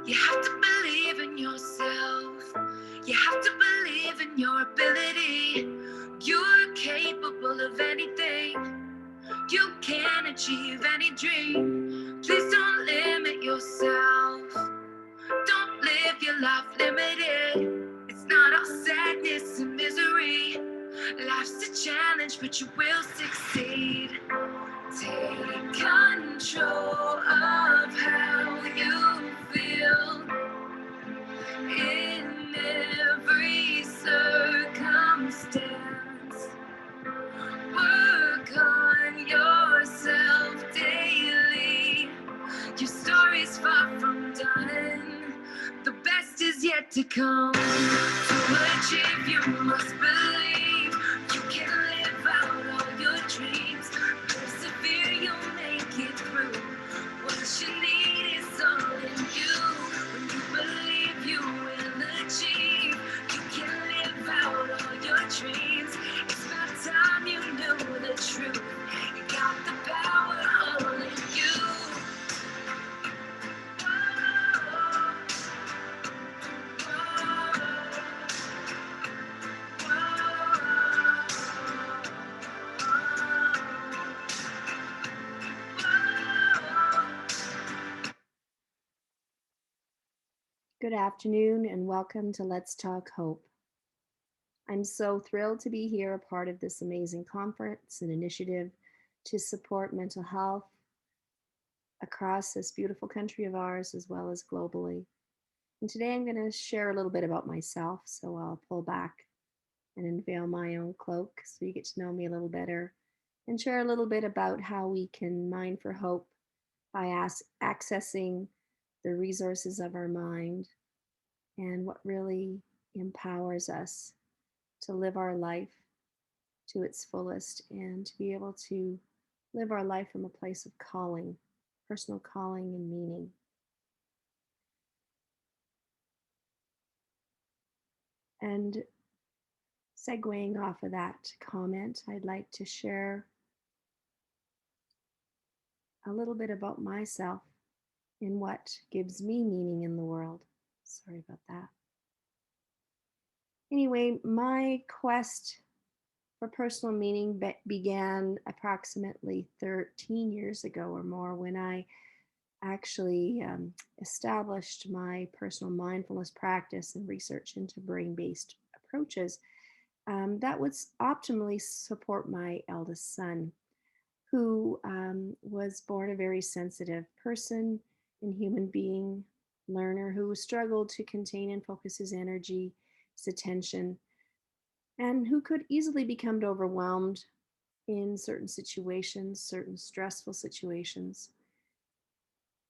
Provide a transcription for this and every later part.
You have to believe in yourself. You have to believe in your ability. You're capable of anything. You can achieve any dream. Please don't limit yourself. Don't live your life limited. It's not all sadness and misery. Life's a challenge, but you will succeed. Take control of how you feel in every circumstance. Work on yourself daily. Your story's far from done. The best is yet to come. To achieve, you must believe. You can live out all your dreams. Persevere, you'll make it through. What you need is all in you. When you believe, you will achieve. You can live out all your dreams. It's about time you knew the truth. You got the power all in you. Good afternoon and welcome to Let's Talk Hope. I'm so thrilled to be here, a part of this amazing conference and initiative to support mental health across this beautiful country of ours as well as globally. And today I'm going to share a little bit about myself, so I'll pull back and unveil my own cloak so you get to know me a little better and share a little bit about how we can mine for hope by accessing the resources of our mind and what really empowers us to live our life to its fullest and to be able to live our life from a place of calling, personal calling and meaning. And segueing off of that comment, I'd like to share a little bit about myself and what gives me meaning in the world. Sorry about that. Anyway, my quest for personal meaning began approximately 13 years ago or more when I actually established my personal mindfulness practice and research into brain based approaches that would optimally support my eldest son, who was born a very sensitive person and human being, learner who struggled to contain and focus his energy, his attention, and who could easily become overwhelmed in certain situations, certain stressful situations.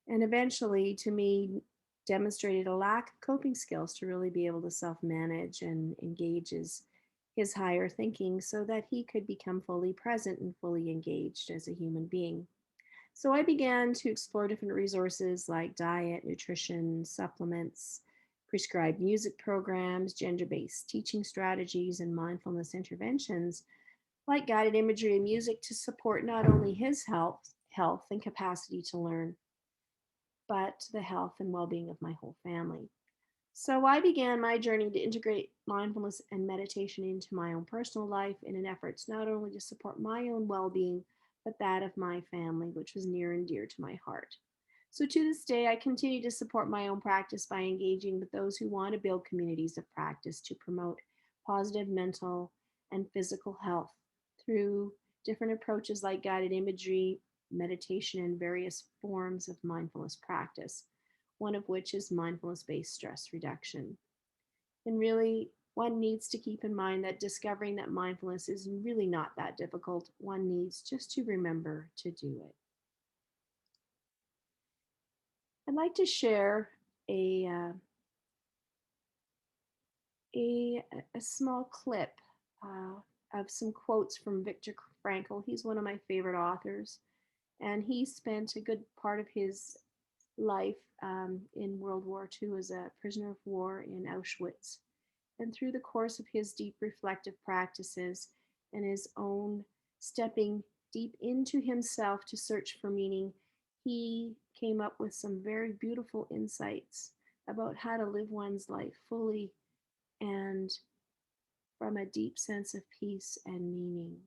And eventually, to me, demonstrated a lack of coping skills to really be able to self manage and engage his higher thinking so that he could become fully present and fully engaged as a human being. So I began to explore different resources like diet, nutrition, supplements, prescribed music programs, gender based teaching strategies, and mindfulness interventions like guided imagery and music to support not only his health and capacity to learn, but the health and well being of my whole family. So I began my journey to integrate mindfulness and meditation into my own personal life in an effort not only to support my own well being, but that of my family, which was near and dear to my heart. So to this day, I continue to support my own practice by engaging with those who want to build communities of practice to promote positive mental and physical health through different approaches like guided imagery, meditation, and various forms of mindfulness practice, one of which is mindfulness based stress reduction. And really, one needs to keep in mind that discovering that mindfulness is really not that difficult. One needs just to remember to do it. I'd like to share a, uh, a, a small clip of some quotes from Viktor Frankl. He's one of my favorite authors, and he spent a good part of his life in World War II as a prisoner of war in Auschwitz. And through the course of his deep reflective practices and his own stepping deep into himself to search for meaning, he came up with some very beautiful insights about how to live one's life fully and from a deep sense of peace and meaning.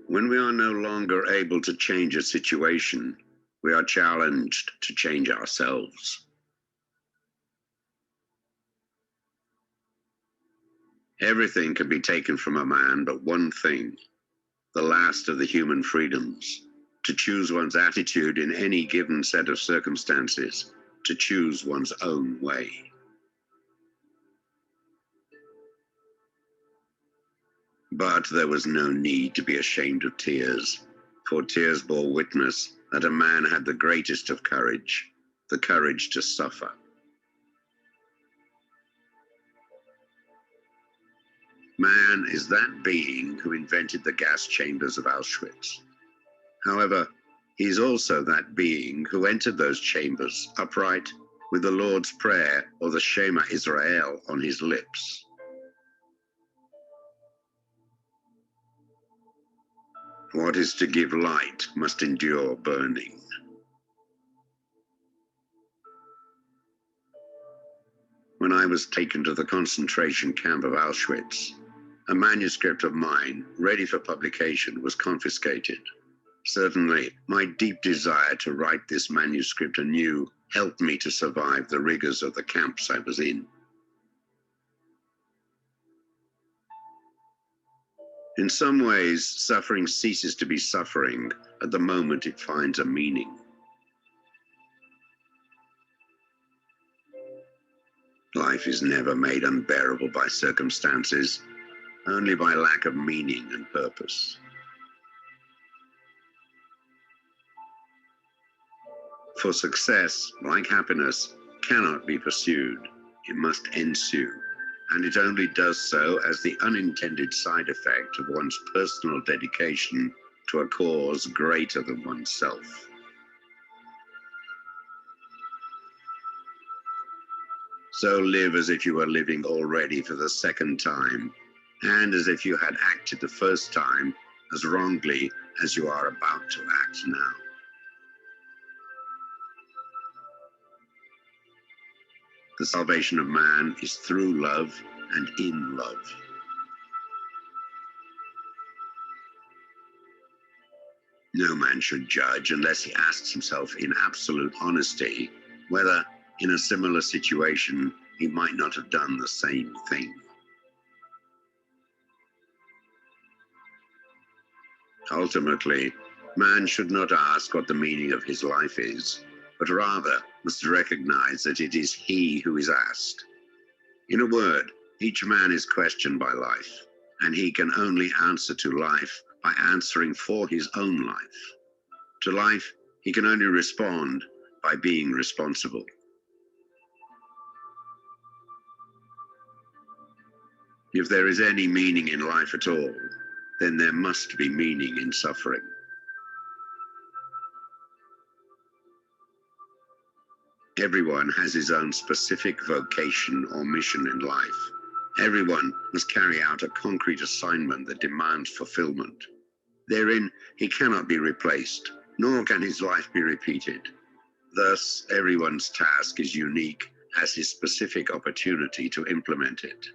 When we are no longer able to change a situation, we are challenged to change ourselves. Everything can be taken from a man but one thing, the last of the human freedoms, to choose one's attitude in any given set of circumstances, to choose one's own way. But there was no need to be ashamed of tears, for tears bore witness that a man had the greatest of courage, the courage to suffer. Man is that being who invented the gas chambers of Auschwitz. However, he is also that being who entered those chambers upright with the Lord's Prayer or the Shema Israel on his lips. What is to give light must endure burning. When I was taken to the concentration camp of Auschwitz, a manuscript of mine, ready for publication, was confiscated. Certainly, my deep desire to write this manuscript anew helped me to survive the rigors of the camps I was in. In some ways, suffering ceases to be suffering at the moment it finds a meaning. Life is never made unbearable by circumstances, only by lack of meaning and purpose. For success, like happiness, cannot be pursued. It must ensue, and it only does so as the unintended side effect of one's personal dedication to a cause greater than oneself. So live as if you were living already for the second time, and as if you had acted the first time as wrongly as you are about to act now. The salvation of man is through love and in love. No man should judge unless he asks himself in absolute honesty whether, in a similar situation, he might not have done the same thing. Ultimately, man should not ask what the meaning of his life is, but rather must recognize that it is he who is asked. In a word, each man is questioned by life, and he can only answer to life by answering for his own life. To life, he can only respond by being responsible. If there is any meaning in life at all, then there must be meaning in suffering. Everyone has his own specific vocation or mission in life. Everyone must carry out a concrete assignment that demands fulfillment. Therein, he cannot be replaced, nor can his life be repeated. Thus, everyone's task is unique as his specific opportunity to implement it.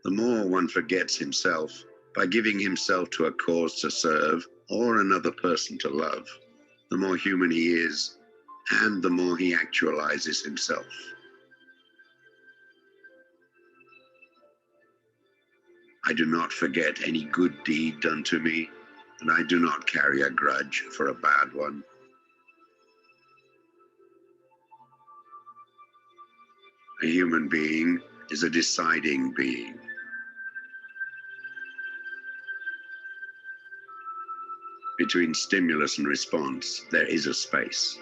The more one forgets himself by giving himself to a cause to serve or another person to love, the more human he is, and the more he actualizes himself. I do not forget any good deed done to me, and I do not carry a grudge for a bad one. A human being is a deciding being. Between stimulus and response, there is a space.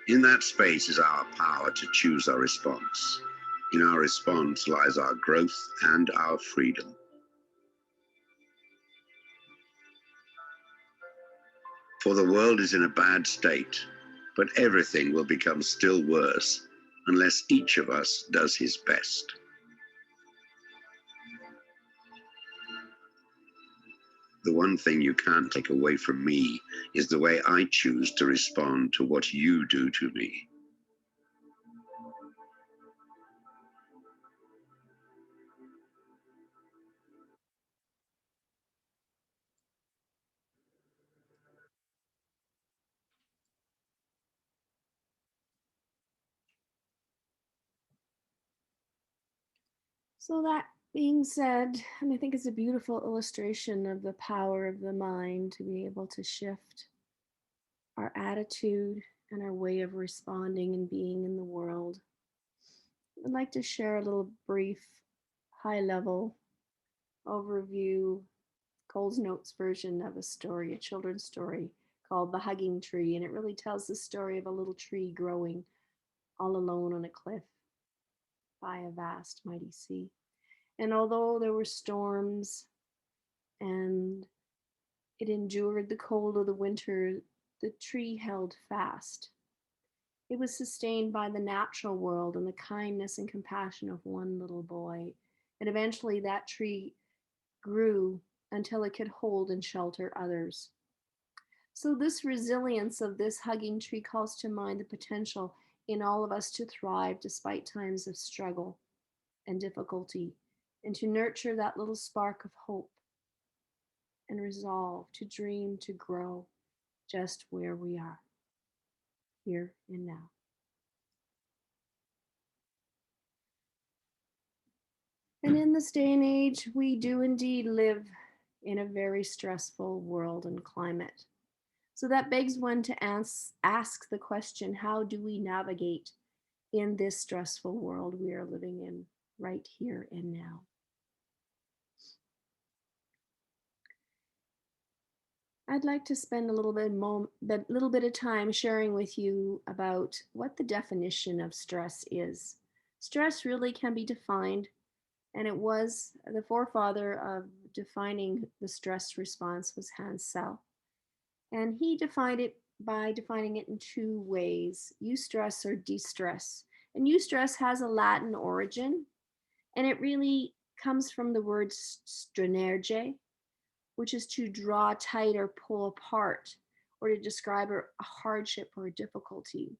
In that space is our power to choose our response. In our response lies our growth and our freedom. For the world is in a bad state, but everything will become still worse unless each of us does his best. The one thing you can't take away from me is the way I choose to respond to what you do to me. So that being said, and I think it's a beautiful illustration of the power of the mind to be able to shift our attitude and our way of responding and being in the world. I'd like to share a little brief, high level overview, Cole's Notes version of a story, a children's story called The Hugging Tree. And it really tells the story of a little tree growing all alone on a cliff by a vast, mighty sea. And although there were storms and it endured the cold of the winter, the tree held fast. It was sustained by the natural world and the kindness and compassion of one little boy. And eventually that tree grew until it could hold and shelter others. So, this resilience of this hugging tree calls to mind the potential in all of us to thrive despite times of struggle and difficulty, and to nurture that little spark of hope and resolve to dream, to grow just where we are, here and now. And in this day and age, we do indeed live in a very stressful world and climate. So that begs one to ask the question, how do we navigate in this stressful world we are living in right here and now? I'd like to spend a little bit of time sharing with you about what the definition of stress is. Stress really can be defined, and it was the forefather of defining the stress response was Hans Sell. And he defined it by defining it in two ways: eustress or distress. And eustress has a Latin origin, and it really comes from the word strenerge, which is to draw tight or pull apart, or to describe a hardship or a difficulty.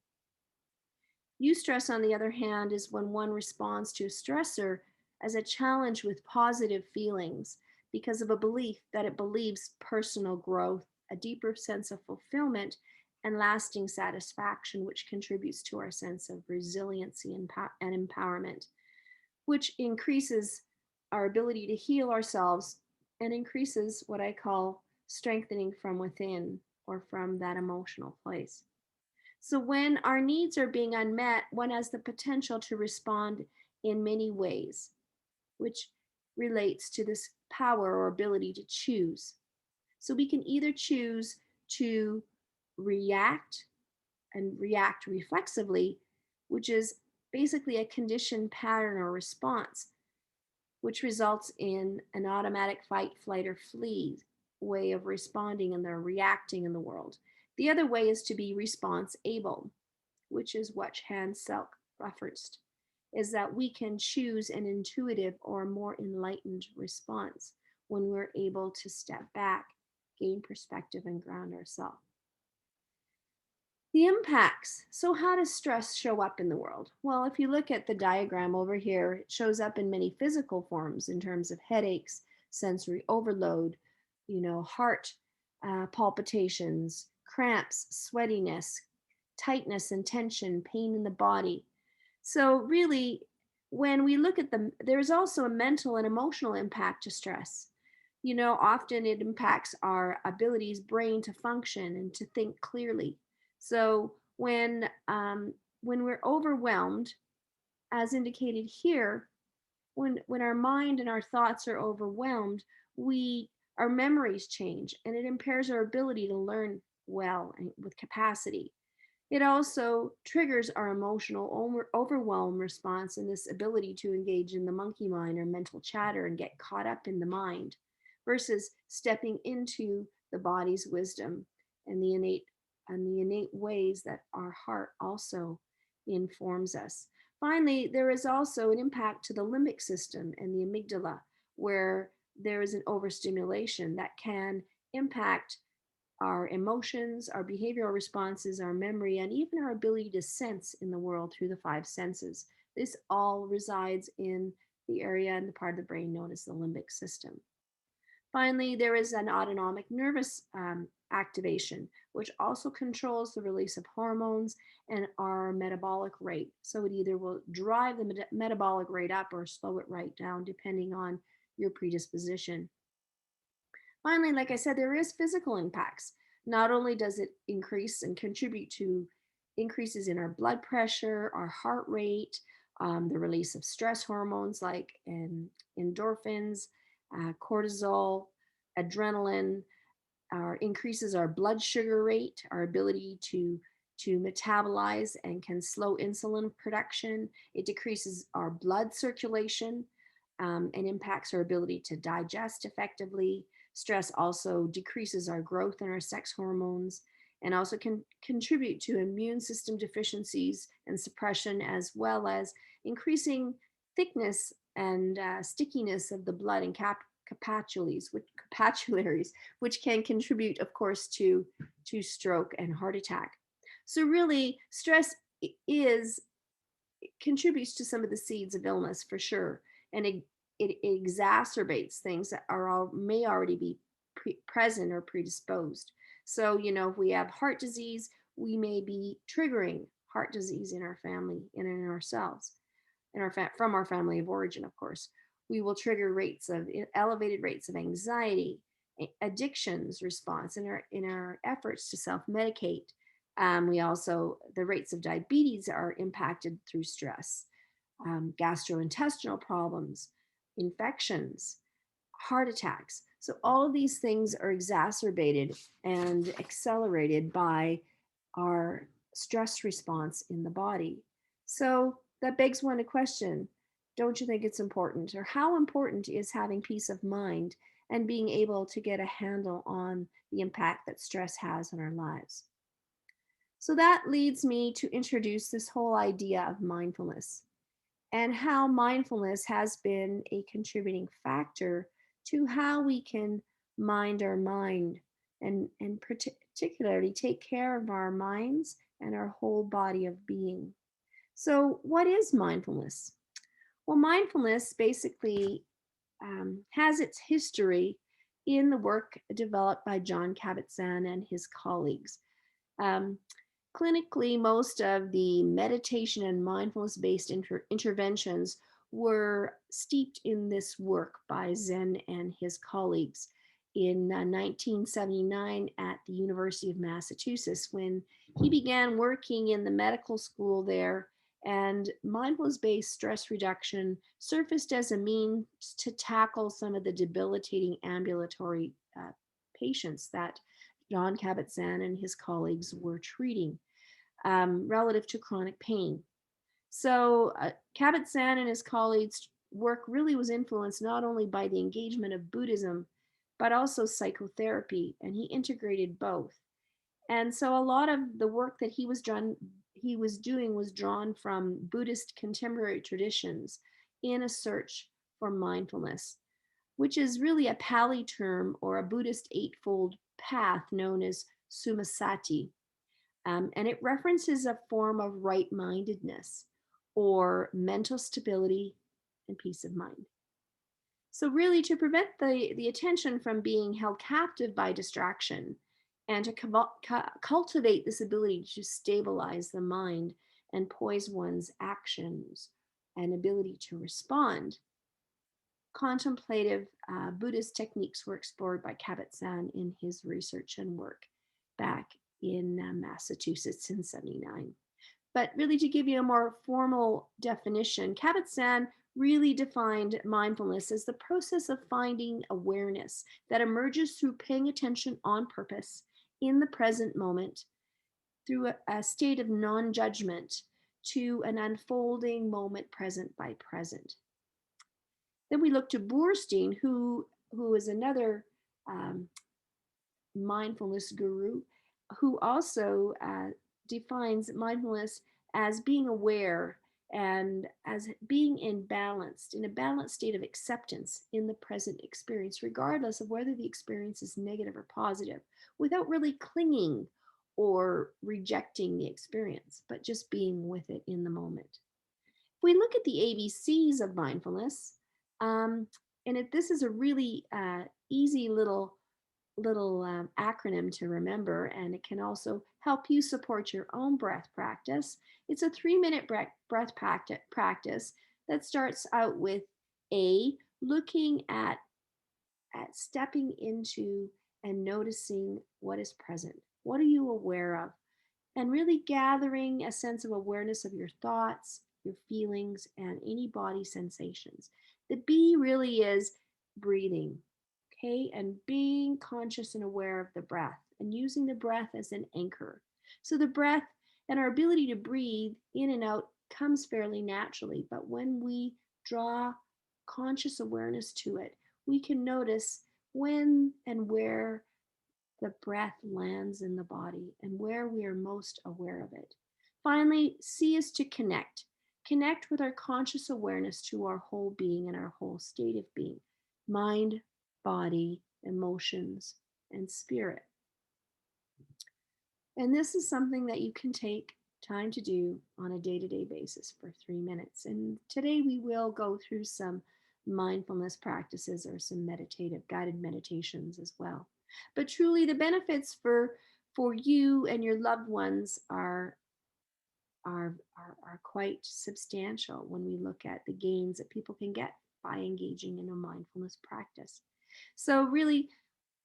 Eustress, on the other hand, is when one responds to a stressor as a challenge with positive feelings because of a belief that it believes personal growth, a deeper sense of fulfillment, and lasting satisfaction, which contributes to our sense of resiliency and empowerment, which increases our ability to heal ourselves and increases what I call strengthening from within or from that emotional place. So, when our needs are being unmet, one has the potential to respond in many ways, which relates to this power or ability to choose. So, we can either choose to react and react reflexively, which is basically a conditioned pattern or response, which results in an automatic fight, flight, or flee way of responding and they're reacting in the world. The other way is to be response able, which is what Hans Selk referenced, is that we can choose an intuitive or more enlightened response when we're able to step back, gain perspective, and ground ourselves. The impacts. So, how does stress show up in the world? Well, if you look at the diagram over here, it shows up in many physical forms in terms of headaches, sensory overload, heart palpitations, cramps, sweatiness, tightness and tension, pain in the body. So, really, when we look at them, there's also a mental and emotional impact to stress. Often it impacts our abilities, brain to function and to think clearly. So when we're overwhelmed, as indicated here, when our mind and our thoughts are overwhelmed, we our memories change and it impairs our ability to learn well and with capacity. It also triggers our emotional overwhelm response and this ability to engage in the monkey mind or mental chatter and get caught up in the mind versus stepping into the body's wisdom and the innate ways that our heart also informs us. Finally, there is also an impact to the limbic system and the amygdala, where there is an overstimulation that can impact our emotions, our behavioral responses, our memory, and even our ability to sense in the world through the five senses. This all resides in the area and the part of the brain known as the limbic system. Finally, there is an autonomic nervous activation, which also controls the release of hormones and our metabolic rate. So it either will drive the metabolic rate up or slow it right down, depending on your predisposition. Finally, like I said, there is physical impacts. Not only does it increase and contribute to increases in our blood pressure, our heart rate, the release of stress hormones like endorphins, cortisol, adrenaline, increases our blood sugar rate, our ability to metabolize and can slow insulin production. It decreases our blood circulation and impacts our ability to digest effectively. Stress also decreases our growth and our sex hormones and also can contribute to immune system deficiencies and suppression, as well as increasing thickness and stickiness of the blood and capillaries, which can contribute, of course, to stroke and heart attack. So really, stress is contributes to some of the seeds of illness for sure, and it exacerbates things that may already be present or predisposed. So if we have heart disease, we may be triggering heart disease in our family and in ourselves, from our family of origin, of course. We will trigger elevated rates of anxiety, addictions response in our efforts to self-medicate. We also, the rates of diabetes are impacted through stress, gastrointestinal problems, infections, heart attacks. So all of these things are exacerbated and accelerated by our stress response in the body. So that begs one a question. Don't you think it's important? Or how important is having peace of mind and being able to get a handle on the impact that stress has on our lives? So that leads me to introduce this whole idea of mindfulness and how mindfulness has been a contributing factor to how we can mind our mind and particularly take care of our minds and our whole body of being. So, what is mindfulness? Well, mindfulness basically has its history in the work developed by John Kabat-Zinn and his colleagues. Um, Clinically, most of the meditation and mindfulness based interventions were steeped in this work by Zen and his colleagues in 1979 at the University of Massachusetts when he began working in the medical school there. And mindfulness based stress reduction surfaced as a means to tackle some of the debilitating ambulatory patients that John Kabat-Zinn and his colleagues were treating relative to chronic pain. So Kabat-Zinn and his colleagues' work really was influenced not only by the engagement of Buddhism, but also psychotherapy, and he integrated both. And so a lot of the work that he was doing was drawn from Buddhist contemporary traditions in a search for mindfulness, which is really a Pali term or a Buddhist eightfold path known as Sumasati. And it references a form of right mindedness or mental stability and peace of mind. So, really, to prevent the attention from being held captive by distraction and to cultivate this ability to stabilize the mind and poise one's actions and ability to respond, contemplative Buddhist techniques were explored by Kabat-Zinn in his research and work back in Massachusetts in 79. But really, to give you a more formal definition, Kabat-Zinn really defined mindfulness as the process of finding awareness that emerges through paying attention on purpose in the present moment through a state of non-judgment to an unfolding moment present by present. Then we look to Boorstein, who is another mindfulness guru, who also defines mindfulness as being aware and as being in a balanced state of acceptance in the present experience, regardless of whether the experience is negative or positive, without really clinging or rejecting the experience, but just being with it in the moment. If we look at the ABCs of mindfulness, um, this is a really easy little acronym to remember, and it can also help you support your own breath practice. It's a 3-minute breath practice that starts out with A, looking at stepping into and noticing what is present. What are you aware of? And really gathering a sense of awareness of your thoughts, your feelings, and any body sensations. The B really is breathing, okay, and being conscious and aware of the breath and using the breath as an anchor. So the breath and our ability to breathe in and out comes fairly naturally, but when we draw conscious awareness to it, we can notice when and where the breath lands in the body and where we are most aware of it. Finally, C is to connect. Connect with our conscious awareness to our whole being and our whole state of being, mind, body, emotions, and spirit. And this is something that you can take time to do on a day-to-day basis for 3 minutes. And today we will go through some mindfulness practices or some meditative guided meditations as well. But truly the benefits for you and your loved ones are quite substantial when we look at the gains that people can get by engaging in a mindfulness practice. So really,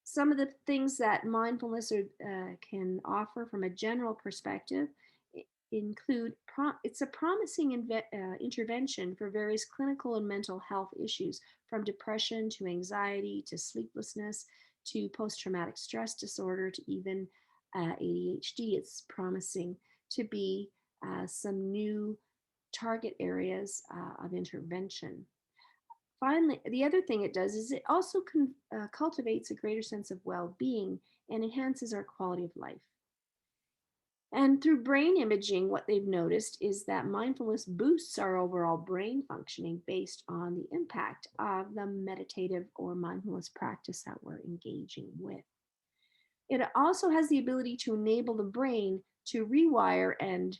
some of the things that mindfulness can offer from a general perspective include it's a promising intervention for various clinical and mental health issues, from depression to anxiety to sleeplessness to post-traumatic stress disorder to even ADHD. It's promising to be some new target areas of intervention. Finally, the other thing it does is it also cultivates a greater sense of well-being and enhances our quality of life. And through brain imaging, what they've noticed is that mindfulness boosts our overall brain functioning based on the impact of the meditative or mindfulness practice that we're engaging with. It also has the ability to enable the brain to rewire and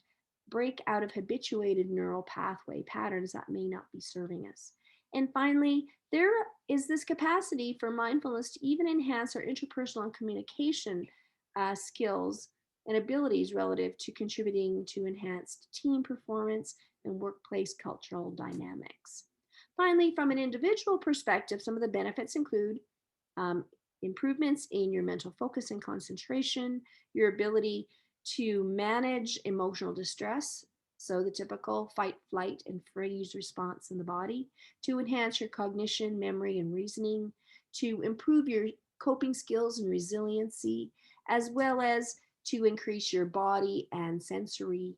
break out of habituated neural pathway patterns that may not be serving us. And finally, there is this capacity for mindfulness to even enhance our interpersonal and communication skills and abilities relative to contributing to enhanced team performance and workplace cultural dynamics. Finally, from an individual perspective, some of the benefits include um, improvements in your mental focus and concentration, your ability to manage emotional distress, so the typical fight, flight, and freeze response in the body, to enhance your cognition, memory, and reasoning, to improve your coping skills and resiliency, as well as to increase your body and sensory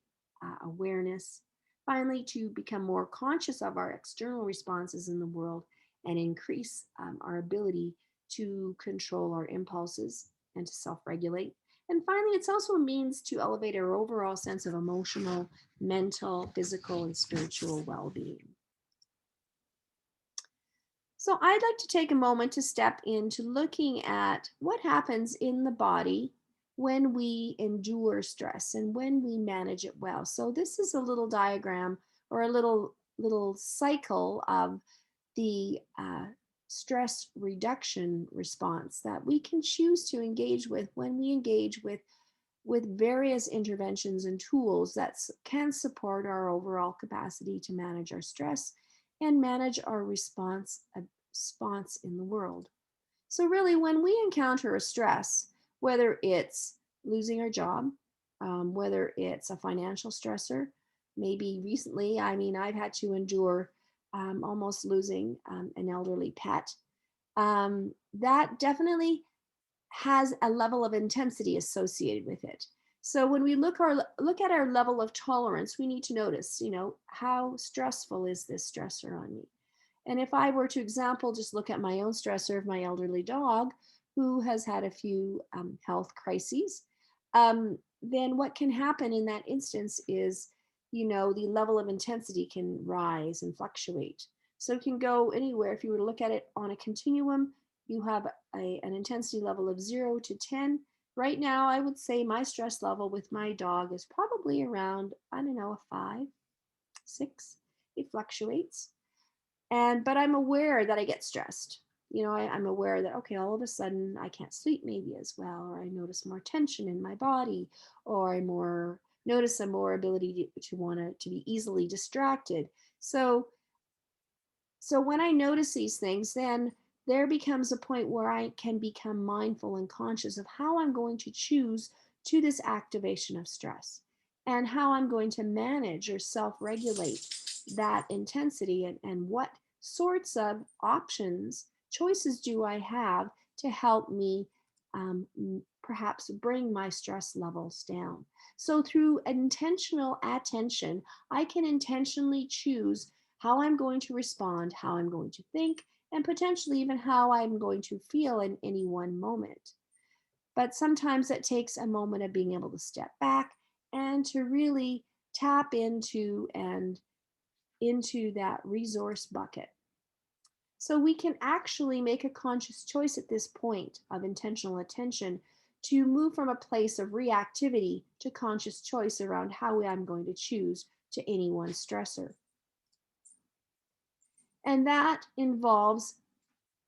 awareness. Finally, to become more conscious of our external responses in the world and increase our ability to control our impulses and to self-regulate. And finally, it's also a means to elevate our overall sense of emotional, mental, physical, and spiritual well-being. So I'd like to take a moment to step into looking at what happens in the body when we endure stress and when we manage it well. So this is a little diagram or a little cycle of the stress reduction response that we can choose to engage with when we engage with various interventions and tools that can support our overall capacity to manage our stress and manage our response in the world. So really, when we encounter a stress, whether it's losing our job, whether it's a financial stressor, maybe recently, I've had to endure almost losing an elderly pet. That definitely has a level of intensity associated with it. So when we look at our level of tolerance, we need to notice, how stressful is this stressor on me? And if I were to example, just look at my own stressor of my elderly dog, who has had a few health crises, then what can happen in that instance is, the level of intensity can rise and fluctuate. So it can go anywhere. If you were to look at it on a continuum, you have an intensity level of 0 to 10. Right now, I would say my stress level with my dog is probably around, I don't know, a 5, 6. It fluctuates. But I'm aware that I get stressed. I'm aware that, okay, all of a sudden I can't sleep maybe as well, or I notice more tension in my body, or notice a more ability to want to be easily distracted. So when I notice these things, then there becomes a point where I can become mindful and conscious of how I'm going to choose to this activation of stress, and how I'm going to manage or self-regulate that intensity, and what sorts of choices do I have to help me perhaps bring my stress levels down. So through intentional attention, I can intentionally choose how I'm going to respond, how I'm going to think, and potentially even how I'm going to feel in any one moment. But sometimes it takes a moment of being able to step back and to really tap into that resource bucket. So we can actually make a conscious choice at this point of intentional attention to move from a place of reactivity to conscious choice around how I'm going to choose to any one stressor. And that involves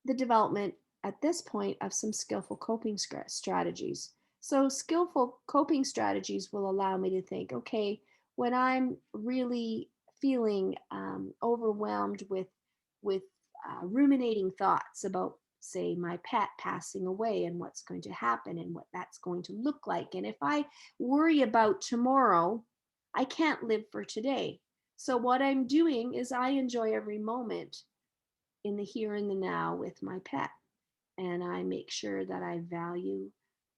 the development at this point of some skillful coping strategies. So, skillful coping strategies will allow me to think, okay, when I'm really feeling overwhelmed with ruminating thoughts about, say, my pet passing away and what's going to happen and what that's going to look like. And if I worry about tomorrow, I can't live for today. So, what I'm doing is I enjoy every moment in the here and the now with my pet. And I make sure that I value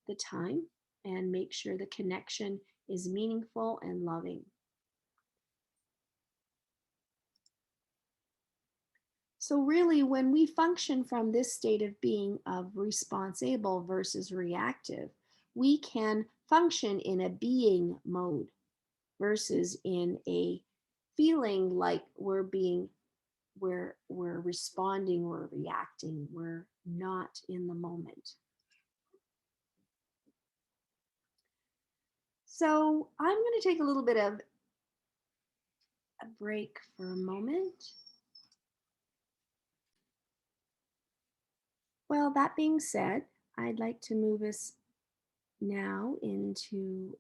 the time and make sure the connection is meaningful and loving. So, really, when we function from this state of being of responsible versus reactive, we can function in a being mode versus in a feeling like we're responding, we're reacting, we're not in the moment. So I'm going to take a little bit of a break for a moment. Well, that being said, I'd like to move us now into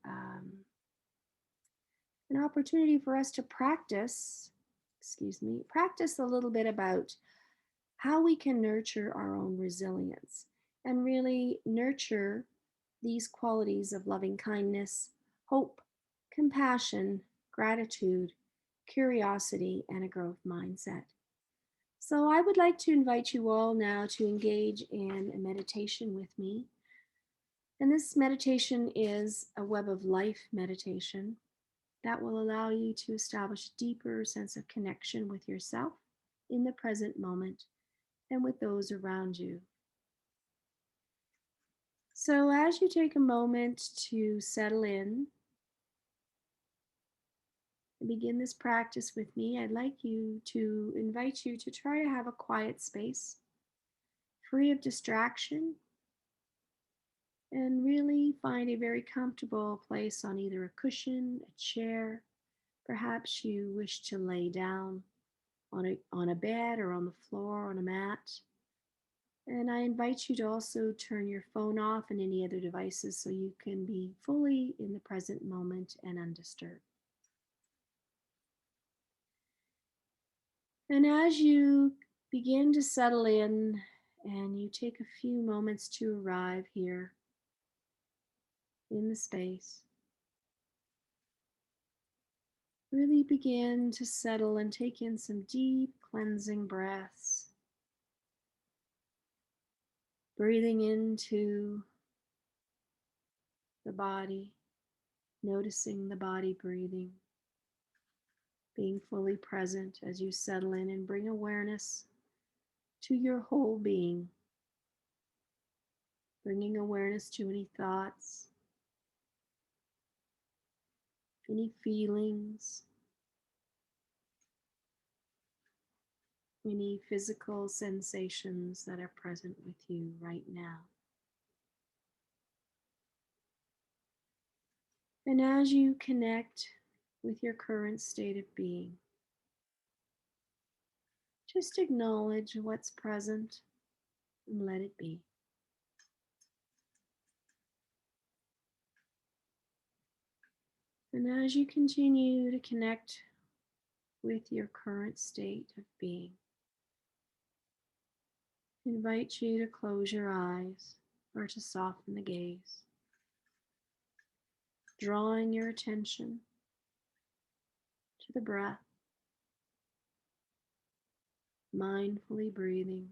an opportunity for us to practice a little bit about how we can nurture our own resilience and really nurture these qualities of loving kindness, hope, compassion, gratitude, curiosity, and a growth mindset. So I would like to invite you all now to engage in a meditation with me. And this meditation is a web of life meditation that will allow you to establish a deeper sense of connection with yourself in the present moment and with those around you. So as you take a moment to settle in and begin this practice with me, I'd like to invite you to try to have a quiet space, free of distraction, and really find a very comfortable place on either a cushion, a chair. Perhaps you wish to lay down on a bed or on the floor on a mat. And I invite you to also turn your phone off and any other devices so you can be fully in the present moment and undisturbed. And as you begin to settle in and you take a few moments to arrive here in the space, really begin to settle and take in some deep cleansing breaths. Breathing into the body, noticing the body breathing, being fully present as you settle in and bring awareness to your whole being, bringing awareness to any thoughts, any feelings, any physical sensations that are present with you right now. And as you connect with your current state of being, just acknowledge what's present and let it be. And as you continue to connect with your current state of being, I invite you to close your eyes or to soften the gaze, drawing your attention to the breath, mindfully breathing.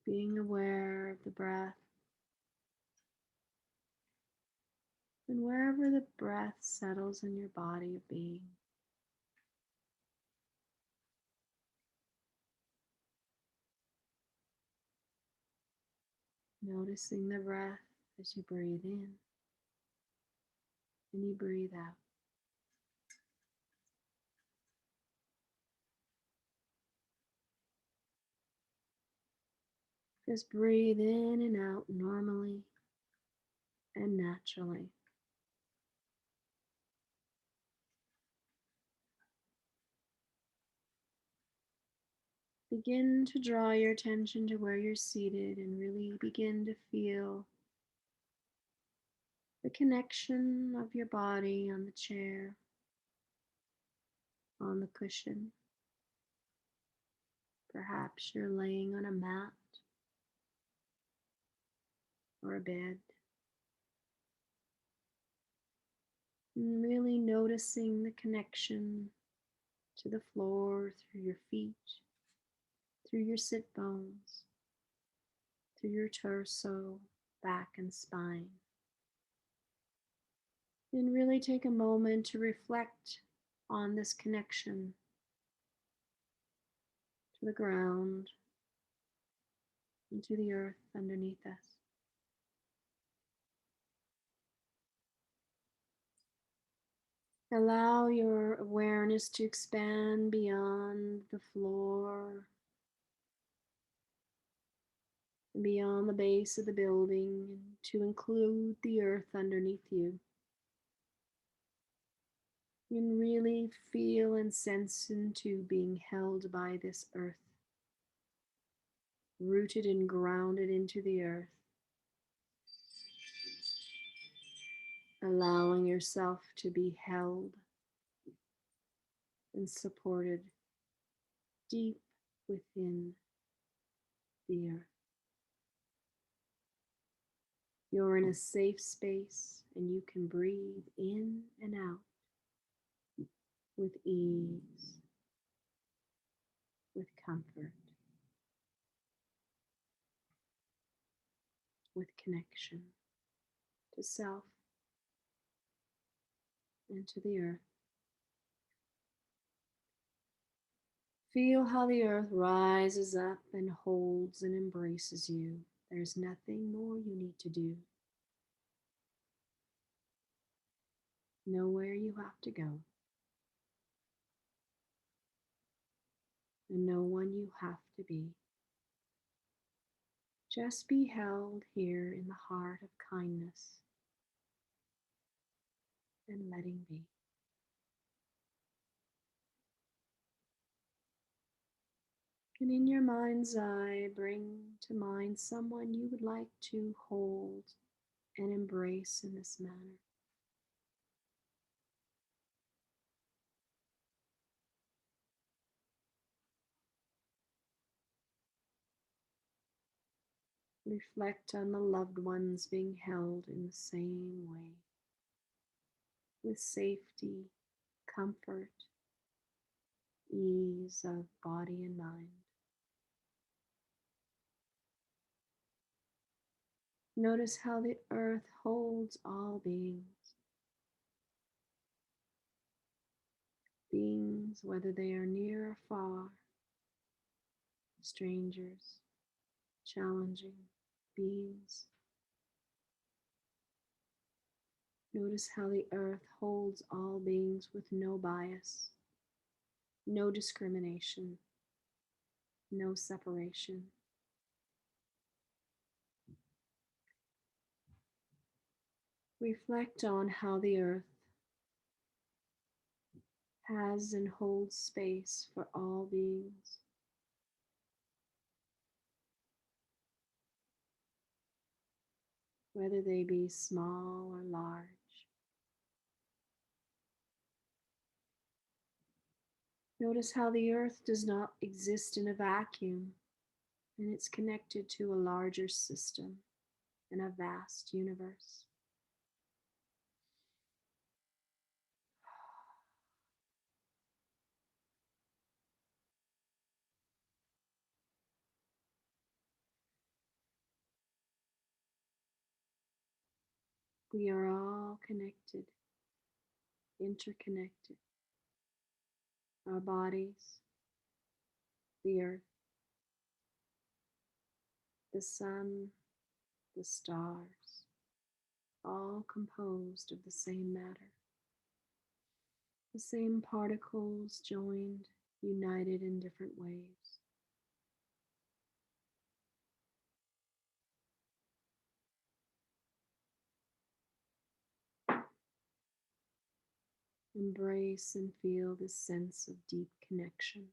Being aware of the breath, and wherever the breath settles in your body of being, noticing the breath as you breathe in and you breathe out. Just breathe in and out normally and naturally. Begin to draw your attention to where you're seated and really begin to feel the connection of your body on the chair, on the cushion. Perhaps you're laying on a mat or a bed. And really noticing the connection to the floor through your feet, through your sit bones, through your torso, back, and spine. And really take a moment to reflect on this connection to the ground and to the earth underneath us. Allow your awareness to expand beyond the floor and beyond the base of the building and to include the earth underneath you. And really feel and sense into being held by this earth, rooted and grounded into the earth, allowing yourself to be held and supported deep within the earth. You're in a safe space and you can breathe in and out with ease, with comfort, with connection to self and to the earth. Feel how the earth rises up and holds and embraces you. There's nothing more you need to do. Nowhere you have to go. And no one you have to be. Just be held here in the heart of kindness and letting be. And in your mind's eye, bring to mind someone you would like to hold and embrace in this manner. Reflect on the loved ones being held in the same way, with safety, comfort, ease of body and mind. Notice how the earth holds all beings. Beings, whether they are near or far, strangers, challenging beings. Notice how the earth holds all beings with no bias, no discrimination, no separation. Reflect on how the earth has and holds space for all beings. Whether they be small or large. Notice how the earth does not exist in a vacuum, and it's connected to a larger system in a vast universe. We are all connected, interconnected. Our bodies, the earth, the sun, the stars, all composed of the same matter. The same particles joined, united in different ways. Embrace and feel this sense of deep connection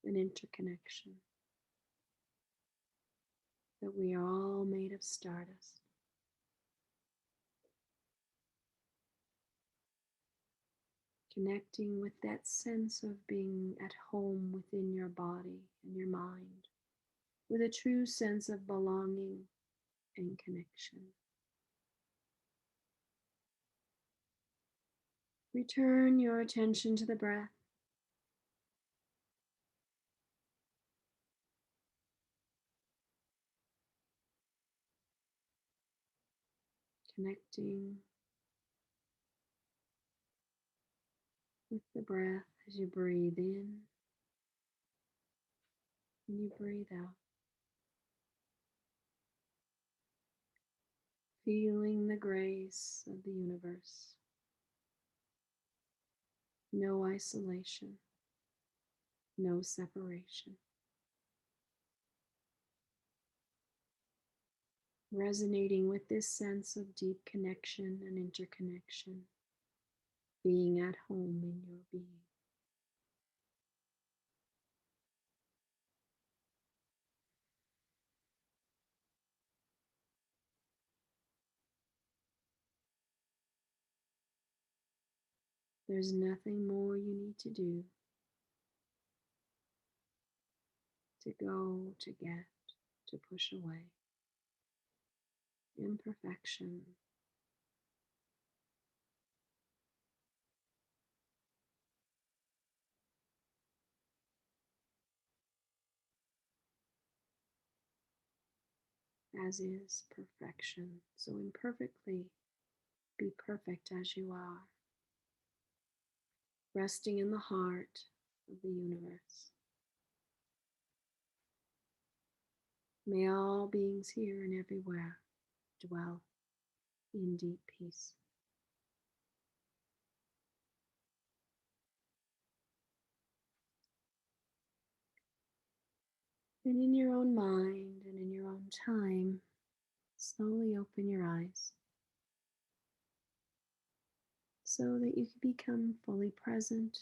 and interconnection, that we are all made of stardust. Connecting with that sense of being at home within your body and your mind, with a true sense of belonging and connection. Return your attention to the breath. Connecting with the breath as you breathe in and you breathe out. Feeling the grace of the universe. No isolation, no separation. Resonating with this sense of deep connection and interconnection, being at home in your being. There's nothing more you need to do, to go, to get, to push away. Imperfection. As is perfection. So imperfectly, be perfect as you are. Resting in the heart of the universe. May all beings here and everywhere dwell in deep peace. And in your own mind and in your own time, slowly open your eyes so that you can become fully present.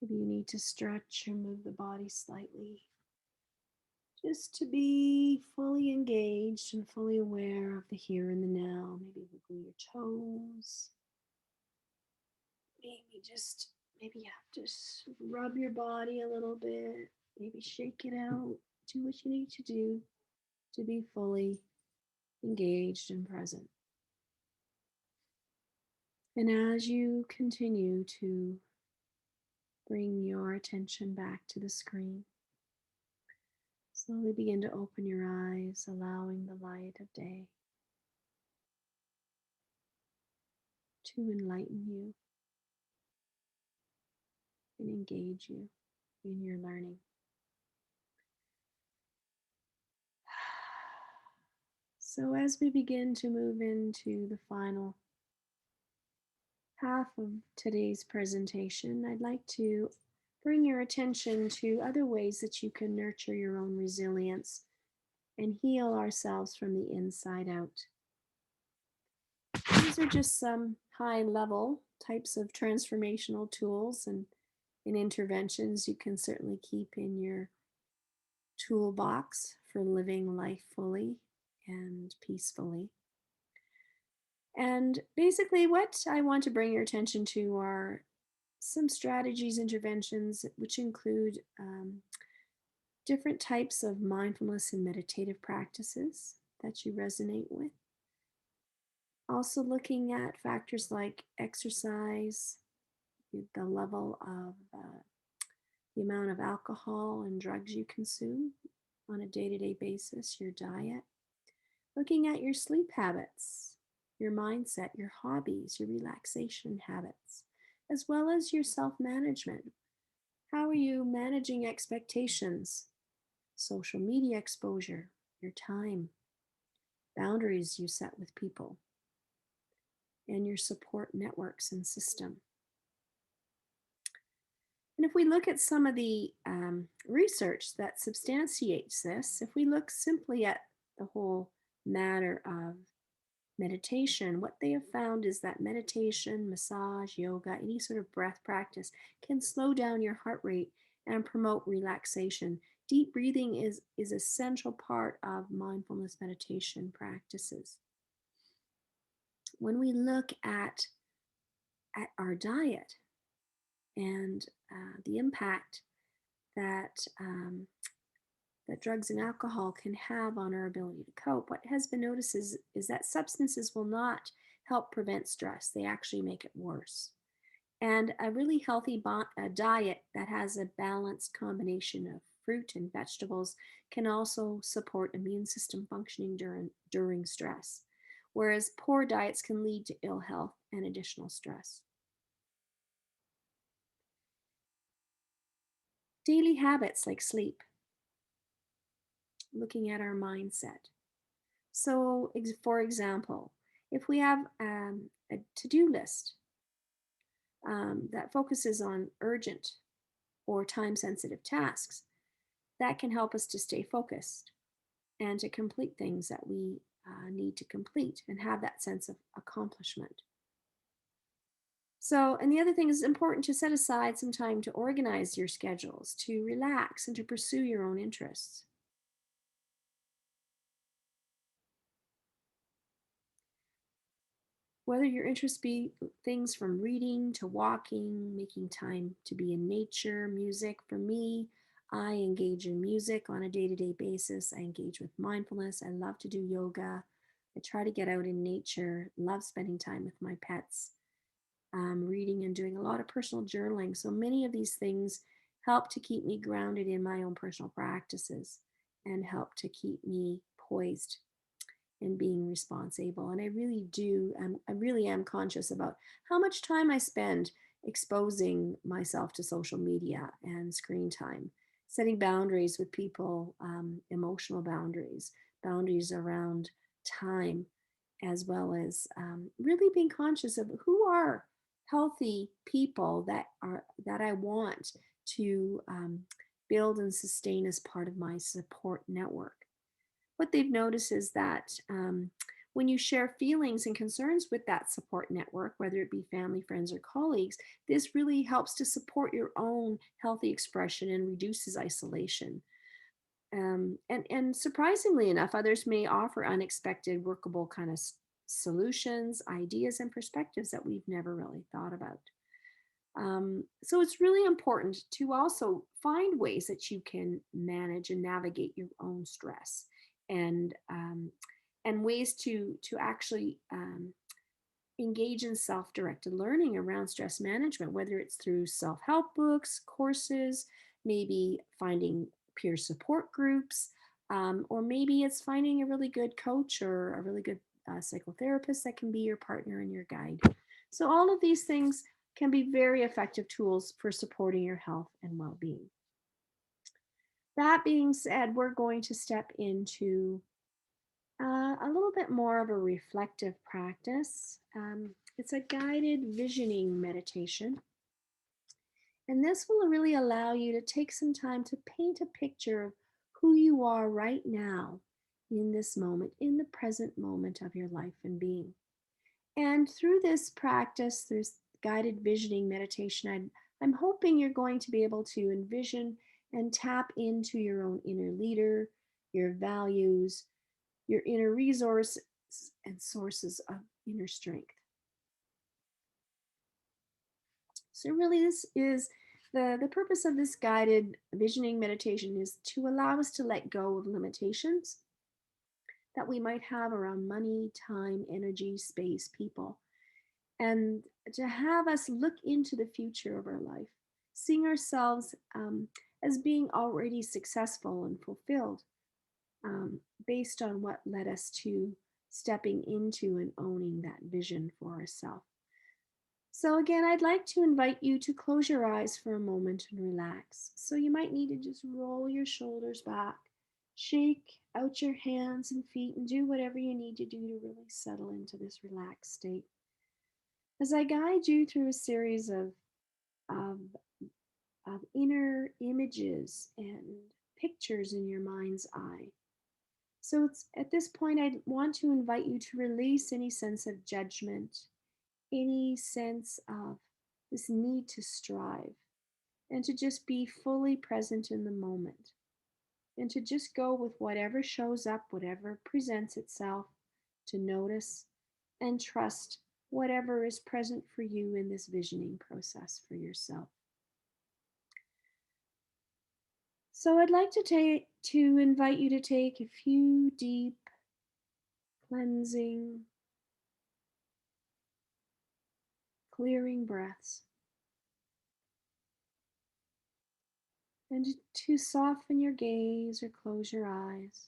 Maybe you need to stretch or move the body slightly just to be fully engaged and fully aware of the here and the now. Maybe wiggle your toes. Maybe you have to rub your body a little bit. Maybe shake it out. Do what you need to do to be fully engaged and present. And as you continue to bring your attention back to the screen, slowly begin to open your eyes, allowing the light of day to enlighten you and engage you in your learning. So, as we begin to move into the final half of today's presentation, I'd like to bring your attention to other ways that you can nurture your own resilience and heal ourselves from the inside out. These are just some high level types of transformational tools and interventions you can certainly keep in your toolbox for living life fully and peacefully. And basically, what I want to bring your attention to are some strategies, interventions, which include different types of mindfulness and meditative practices that you resonate with. Also, looking at factors like exercise, the level of the amount of alcohol and drugs you consume on a day to day basis, your diet, looking at your sleep habits, your mindset, your hobbies, your relaxation habits, as well as your self management. How are you managing expectations, social media exposure, your time, boundaries you set with people, and your support networks and system? And if we look at some of the research that substantiates this, if we look simply at the whole matter of meditation, what they have found is that meditation, massage, yoga, any sort of breath practice can slow down your heart rate and promote relaxation. Deep breathing is a central part of mindfulness meditation practices. When we look at our diet and the impact that that drugs and alcohol can have on our ability to cope, what has been noticed is that substances will not help prevent stress. They actually make it worse. And a really healthy diet that has a balanced combination of fruit and vegetables can also support immune system functioning during stress, whereas poor diets can lead to ill health and additional stress. Daily habits like sleep, looking at our mindset. So, for example, if we have a to do list that focuses on urgent or time sensitive tasks, that can help us to stay focused and to complete things that we need to complete and have that sense of accomplishment. So, and the other thing is important to set aside some time to organize your schedules, to relax, and to pursue your own interests. Whether your interests be things from reading to walking, making time to be in nature, music. For me, I engage in music on a day to day basis. I engage with mindfulness. I love to do yoga. I try to get out in nature, love spending time with my pets, reading and doing a lot of personal journaling. So many of these things help to keep me grounded in my own personal practices and help to keep me poised and being responsible. And I really do, I really am conscious about how much time I spend exposing myself to social media and screen time, setting boundaries with people, emotional boundaries, boundaries around time, as well as really being conscious of who are healthy people that I want to build and sustain as part of my support network. What they've noticed is that when you share feelings and concerns with that support network, whether it be family, friends, or colleagues, this really helps to support your own healthy expression and reduces isolation. And surprisingly enough, others may offer unexpected, workable kind of solutions, ideas, and perspectives that we've never really thought about. So it's really important to also find ways that you can manage and navigate your own stress, and ways to actually engage in self-directed learning around stress management, whether it's through self-help books, courses, maybe finding peer support groups, or maybe it's finding a really good coach or a really good psychotherapist that can be your partner and your guide. So all of these things can be very effective tools for supporting your health and well-being. That being said, we're going to step into a little bit more of a reflective practice. It's a guided visioning meditation. And this will really allow you to take some time to paint a picture of who you are right now in this moment, in the present moment of your life and being. And through this practice, this guided visioning meditation, I'm hoping you're going to be able to envision and tap into your own inner leader, your values, your inner resources, and sources of inner strength. So, really, this is the purpose of this guided visioning meditation is to allow us to let go of limitations that we might have around money, time, energy, space, people, and to have us look into the future of our life, seeing ourselves as being already successful and fulfilled based on what led us to stepping into and owning that vision for ourselves. So, again, I'd like to invite you to close your eyes for a moment and relax. So, you might need to just roll your shoulders back, shake out your hands and feet, and do whatever you need to do to really settle into this relaxed state. As I guide you through a series of, of inner images and pictures in your mind's eye. So, it's at this point, I want to invite you to release any sense of judgment, any sense of this need to strive, and to just be fully present in the moment, and to just go with whatever shows up, whatever presents itself, to notice and trust whatever is present for you in this visioning process for yourself. So I'd like to invite you to take a few deep cleansing, clearing breaths, and to soften your gaze or close your eyes.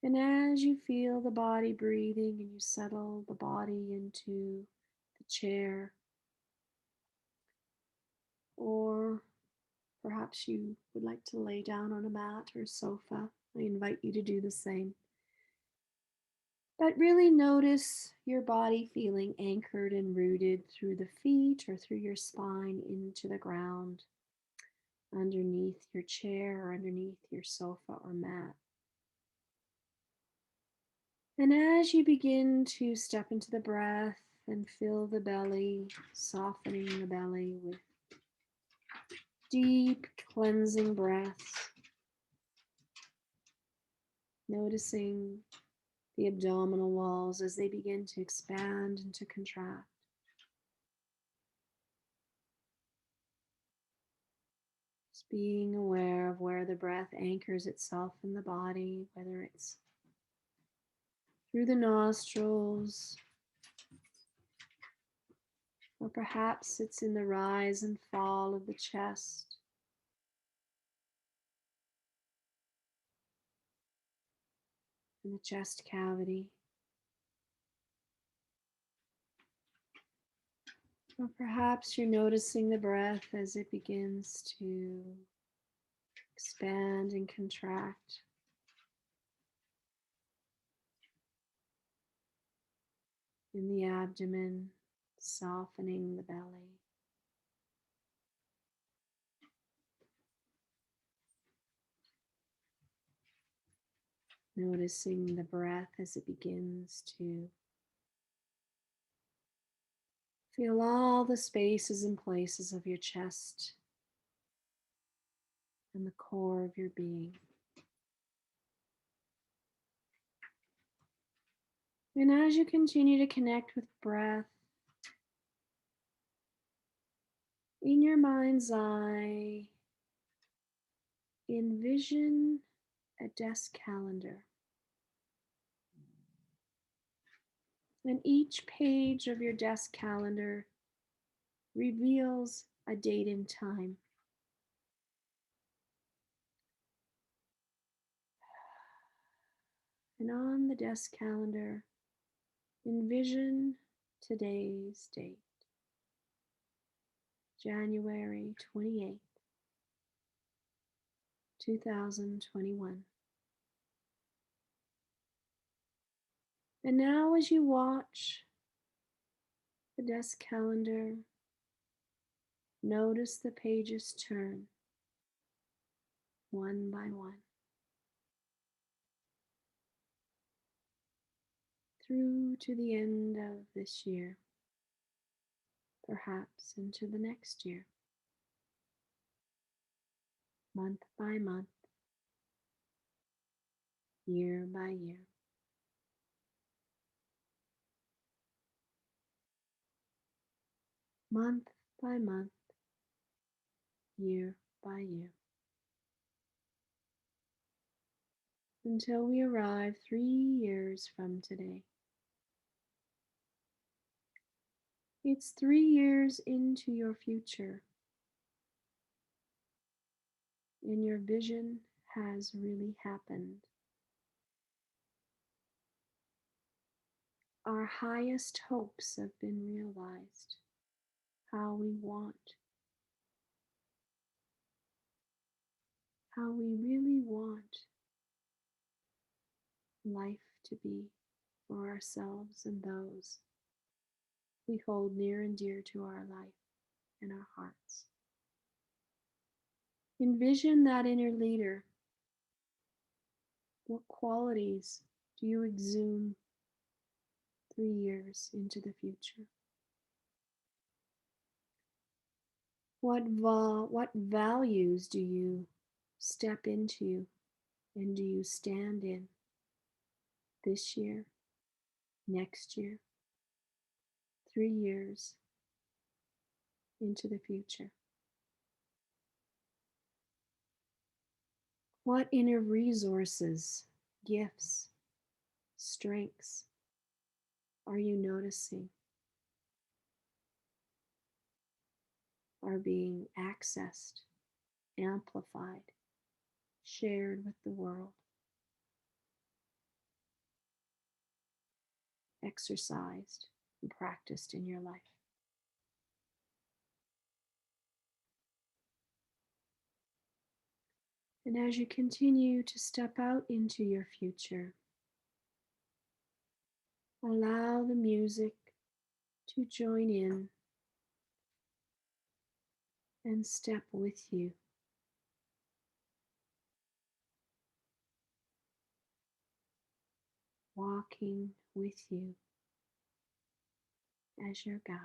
And as you feel the body breathing and you settle the body into the chair, or perhaps you would like to lay down on a mat or sofa, I invite you to do the same. But really notice your body feeling anchored and rooted through the feet or through your spine into the ground, underneath your chair or underneath your sofa or mat. And as you begin to step into the breath and fill the belly, softening the belly with deep cleansing breaths, noticing the abdominal walls as they begin to expand and to contract. Just being aware of where the breath anchors itself in the body, whether it's through the nostrils, or perhaps it's in the rise and fall of the chest. In the chest cavity. Or perhaps you're noticing the breath as it begins to expand and contract. In the abdomen, softening the belly. Noticing the breath as it begins to fill all the spaces and places of your chest and the core of your being. And as you continue to connect with breath, in your mind's eye, envision a desk calendar. And each page of your desk calendar reveals a date and time. And on the desk calendar, envision today's date, January 28th, 2021. And now, as you watch the desk calendar, notice the pages turn one by one through to the end of this year, perhaps into the next year, month by month, year by year. Month by month, year by year, until we arrive 3 years from today. It's 3 years into your future, and your vision has really happened. Our highest hopes have been realized. How we want, how we really want life to be for ourselves and those we hold near and dear to our life and our hearts. Envision that inner leader. What qualities do you exhume 3 years into the future? What values do you step into and do you stand in this year, next year, 3 years into the future? What inner resources, gifts, strengths are you noticing are being accessed, amplified, shared with the world, exercised, and practiced in your life? And as you continue to step out into your future, allow the music to join in and step with you. Walking with you as your guide.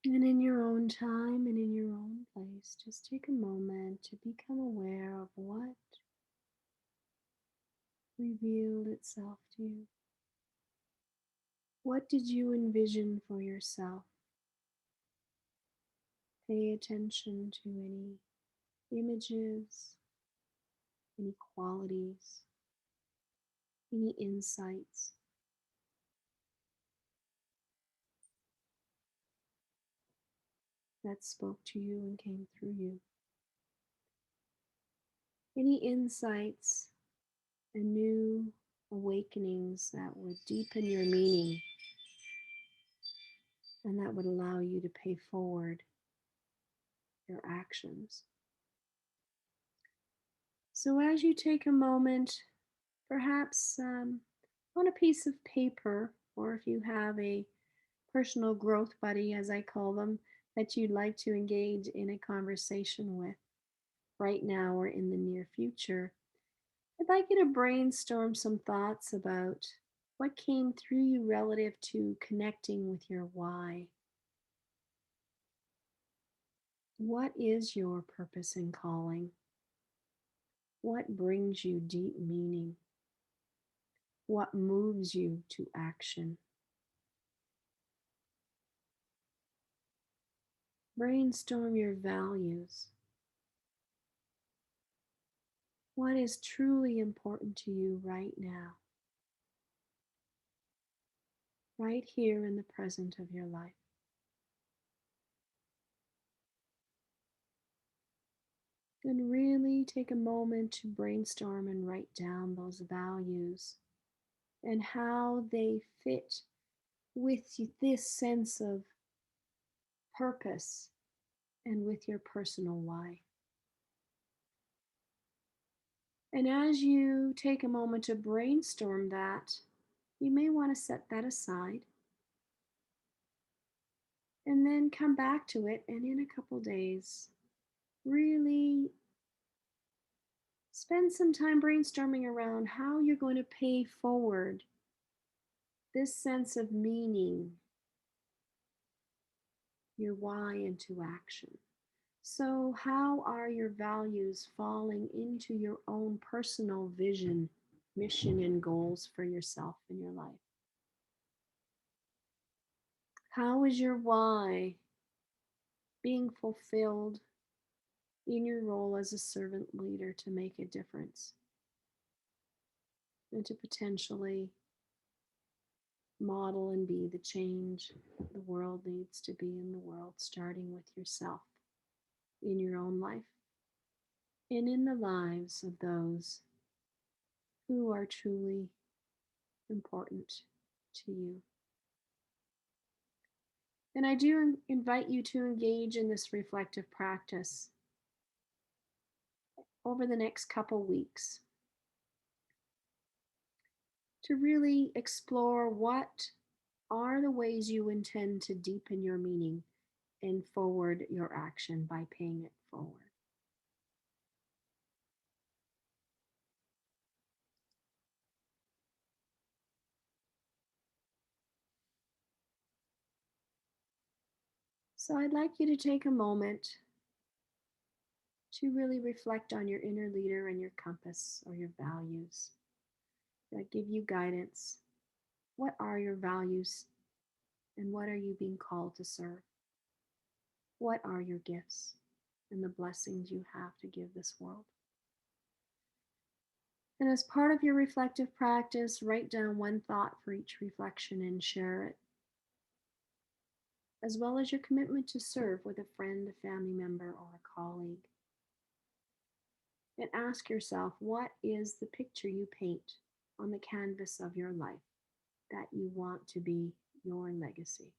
And in your own time and in your own place, just take a moment to become aware of what revealed itself to you. What did you envision for yourself? Pay attention to any images, any qualities, any insights that spoke to you and came through you. Any insights and new awakenings that would deepen your meaning and that would allow you to pay forward your actions. So, as you take a moment, perhaps on a piece of paper, or if you have a personal growth buddy, as I call them, that you'd like to engage in a conversation with right now or in the near future, I'd like you to brainstorm some thoughts about what came through you relative to connecting with your why. What is your purpose and calling? What brings you deep meaning? What moves you to action? Brainstorm your values. What is truly important to you right now, right here in the present of your life? And really take a moment to brainstorm and write down those values and how they fit with this sense of purpose and with your personal why. And as you take a moment to brainstorm that, you may want to set that aside and then come back to it. And in a couple days, really spend some time brainstorming around how you're going to pay forward this sense of meaning, your why into action. So, how are your values falling into your own personal vision, mission, and goals for yourself in your life? How is your why being fulfilled in your role as a servant leader to make a difference and to potentially model and be the change the world needs to be in the world, starting with yourself in your own life and in the lives of those who are truly important to you. And I do invite you to engage in this reflective practice over the next couple weeks to really explore what are the ways you intend to deepen your meaning and forward your action by paying it forward. So I'd like you to take a moment to really reflect on your inner leader and your compass or your values that give you guidance. What are your values and what are you being called to serve? What are your gifts and the blessings you have to give this world? And as part of your reflective practice, write down one thought for each reflection and share it, as well as your commitment to serve with a friend, a family member, or a colleague. And ask yourself, what is the picture you paint on the canvas of your life that you want to be your legacy?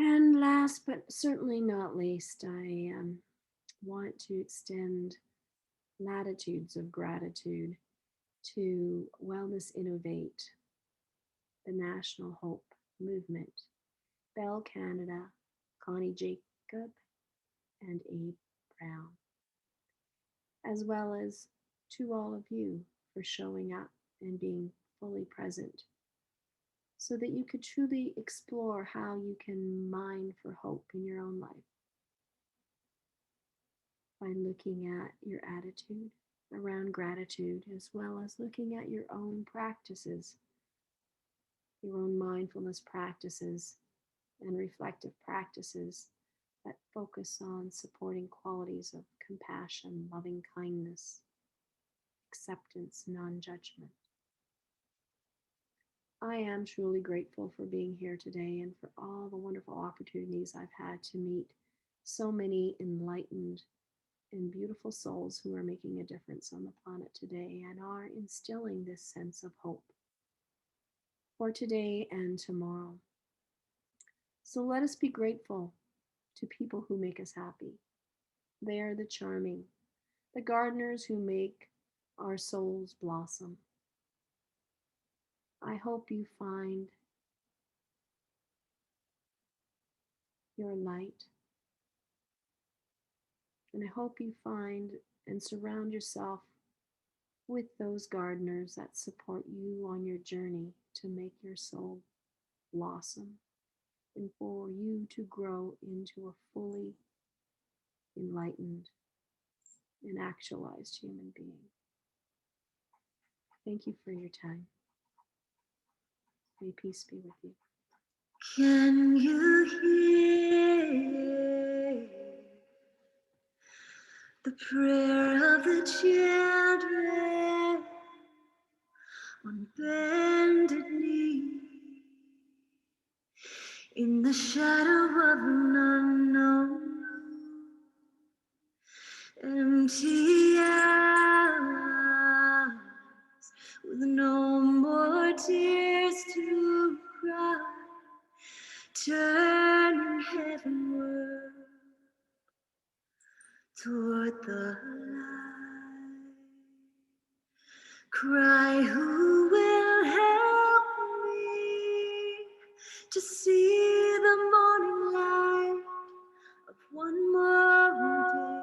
And last but certainly not least, I want to extend latitudes of gratitude to Wellness Innovate, the National Hope Movement, Bell Canada, Connie Jacob, and Abe crown, as well as to all of you for showing up and being fully present so that you could truly explore how you can mine for hope in your own life by looking at your attitude around gratitude, as well as looking at your own practices, your own mindfulness practices and reflective practices that focus on supporting qualities of compassion, loving kindness, acceptance, non-judgment. I am truly grateful for being here today and for all the wonderful opportunities I've had to meet so many enlightened and beautiful souls who are making a difference on the planet today and are instilling this sense of hope for today and tomorrow. So let us be grateful to people who make us happy. They are the charming, the gardeners who make our souls blossom. I hope you find your light, and I hope you find and surround yourself with those gardeners that support you on your journey to make your soul blossom and for you to grow into a fully enlightened and actualized human being. Thank you for your time. May peace be with you. Can you hear the prayer of the children on bended knee in the shadow of an unknown empty hours with no more tears to cry, turning heavenward toward the light. Cry, who will help me to see the morning light of one more day?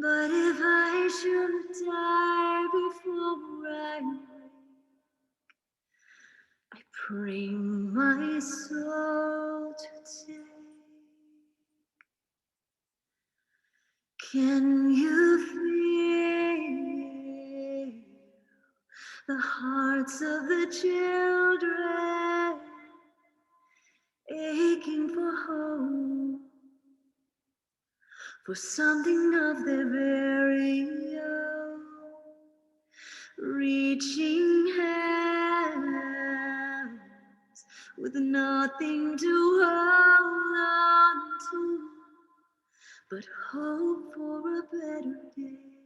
But if I should die before I wake, I pray my soul to take. Can you feel the hearts of the children aching for hope, for something of their very own, reaching hands with nothing to hold on to but hope for a better day?